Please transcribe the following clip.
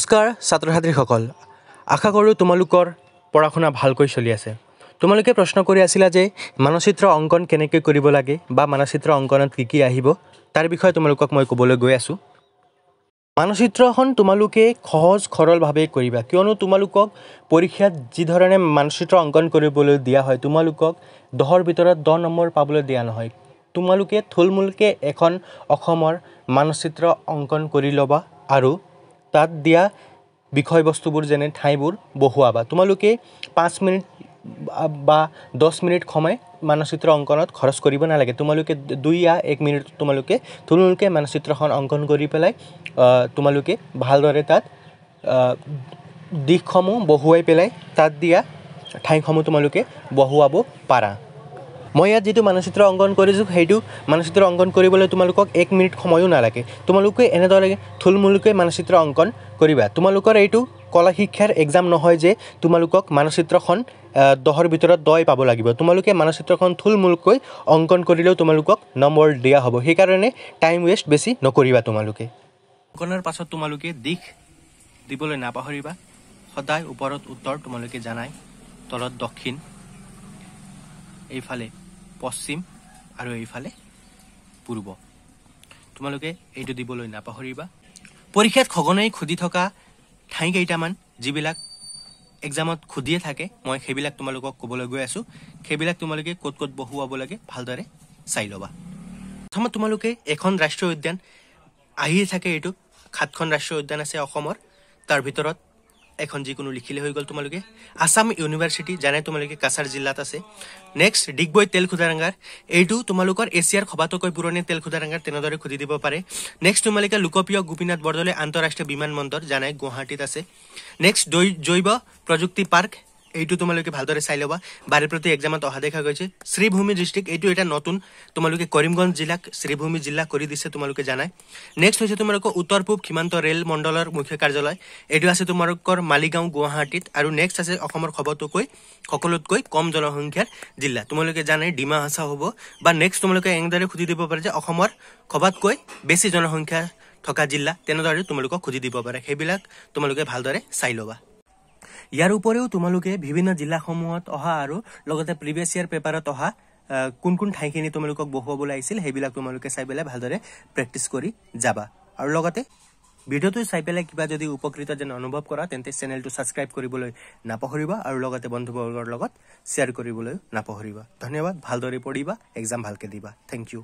নমস্কাৰ ছাত্ৰ ছাত্ৰীসকল আশা কৰোঁ তোমালোকৰ পঢ়া শুনা ভালকৈ চলি আছে তোমালোকে প্ৰশ্ন কৰি আছিলা যে মানচিত্ৰ অংকন কেনেকৈ কৰিব লাগে বা মানচিত্ৰ অংকনত কি কি আহিব তাৰ বিষয়ে তোমালোকক মই ক'বলৈ গৈ আছো মানচিত্ৰখন তোমালোকে সহজ সৰলভাৱে কৰিবা কিয়নো তোমালোকক পৰীক্ষাত যি ধৰণে মানচিত্ৰ অংকন কৰিবলৈ দিয়া হয় তোমালোকক 10ৰ ভিতৰত 10 নম্বৰ পাবলৈ দিয়া নহয় তোমালোকে থুলমূলকে এখন অসমৰ মানচিত্ৰ অংকন কৰি লবা আৰু তাত দিয়া বিষয়বস্তুবোৰ যেনে ঠাইবোৰ বহুৱাবা তোমালোকে 5 মিনিট বা 10 মিনিট সময় মানচিত্ৰ অংকনত খৰচ কৰিব নালাগে তোমালোকে 2 या 1 মিনিট তোমালোকে থুলমূলকে মানচিত্ৰখন অংকন কৰি পেলাই তোমালোকে ভালদৰে তাত দিশসমূহ বহুৱাই পেলাই তাত দিয়া ঠাইসমূহ তোমালোকে বহুৱাব পাৰা মই ইয়াত যেটো মানচিত্ৰ অংকন কৰিছো হেইটো মানচিত্ৰ অংকন কৰিবলৈ তোমালোকক 1 মিনিট সময়ও নালাগে তোমালোকে এনেদৰে থুলমূলকৈ মানচিত্ৰ অংকন কৰিবা তোমালোকৰ এইটো কলা শিক্ষাৰ এক্সাম নহয় যে তোমালোকক মানচিত্ৰখন 10ৰ ভিতৰত 10 পাব লাগিব তোমালোকে মানচিত্ৰখন থুলমূলকৈ অংকন কৰিলেও তোমালোকক নম্বৰ দিয়া হ'ব সেই কাৰণে টাইম ওয়েষ্ট বেছি নকৰিবা তোমালোকে অংকনৰ পাছত তোমালোকে দিশ দিবলৈ নাপাহৰিবা সদায় ওপৰত উত্তৰ তোমালোকে জানাই তলত দক্ষিণ এইফালে পশ্চিম আৰু এইফালে পূৰ্ব তোমালোকে এইটো দিবলৈ নাপাহৰিবা পৰীক্ষাত খগনেই খুদি থকা ঠাই কেইটামান যিবিলাক এক্সামত খুদিয়ে থাকে মই সেইবিলাক তোমালোকক ক'বলৈ গৈ আছো সেইবিলাক তোমালোকে ক'ত ক'ত বহুৱাব লাগে ভালদৰে চাই লবা প্ৰথমে তোমালোকে এখন ৰাষ্ট্ৰীয় উদ্যান আহি থাকে এইটো 7খন ৰাষ্ট্ৰীয় উদ্যান আছে অসমৰ তাৰ ভিতৰত এখন যিকোনো লিখিলে হৈ গল তোমালোকে আসাম ইউনিভাৰ্সিটি জানে তোমালোকে কাছাৰ জিলাত আছে নেক্সট ডিগবৈ তেলখুদাৰাঙ্গাৰ এইটো তোমালোকৰ এছিয়াৰ খবাতকৈ পুৰণি তেলখুদাৰাঙ্গাৰ তেনেদৰে খুদি দিব পাৰে নেক্সট তোমালোকে লোকপ্ৰিয় গোপীনাথ বৰদলৈ আন্তঃৰাষ্ট্ৰীয় বিমানবন্দৰ জানে গুৱাহাটীত আছে নেক্সট জৈৱ প্ৰযুক্তি পাৰ্ক এইটো তোমালোকে ভালদৰে চাই লবা বাৰেপ্ৰতি এক্সামত অহা দেখা গৈছে শ্ৰীভূমি ডিস্ট্ৰিক্ট এইটো এটা নতুন তোমালোকে কৰিমগঞ্জ জিলাক শ্ৰীভূমি জিলা কৰি দিছে তোমালোকে জানাই নেক্সট হৈছে তোমালোকৰ উত্তৰ পূব সীমান্ত ৰেল মণ্ডলৰ মুখ্য কাৰ্যালয় এইটো আছে তোমালোকৰ মালিগাঁও গুৱাহাটীত আৰু নেক্সট আছে অসমৰ সকলোতকৈ কম জনসংখ্যাৰ জিলা তোমালোকে জানাই ডিমা হাছা হ'ব বা নেক্সট তোমালোকে এনেদৰে খুদি দিব পাৰে যে অসমৰ খবাতকৈ বেছি জনসংখ্যা থকা জিলা তেনেদৰে তোমালোকক খুদি দিব পাৰে সেইবিলাক তোমালোকে ভালদৰে চাই লবা ইয়াৰ উপৰিও তোমালোকে বিভিন্ন জিলাসমূহত অহা আৰু লগতে প্ৰিভিয়াস ইয়াৰ পেপাৰত অহা কোন ঠাইখিনি তোমালোকক বহুৱাবলৈ আহিছিল সেইবিলাক তোমালোকে চাই পেলাই ভালদৰে প্ৰেক্টিস কৰি যাবা আৰু লগতে ভিডিওটো চাই পেলাই কিবা যদি উপকৃত যেন অনুভৱ কৰা তেন্তে চেনেলটো সাবস্ক্ৰাইব কৰিবলৈ নাপাহৰিবা আৰু লগতে বন্ধুবৰ্গৰ লগত শ্বেয়াৰ কৰিবলৈ নাপাহৰিবা ধন্যবাদ ভালদৰে পঢ়িবা এক্সাম ভালকে দিবা থ্যাংক ইউ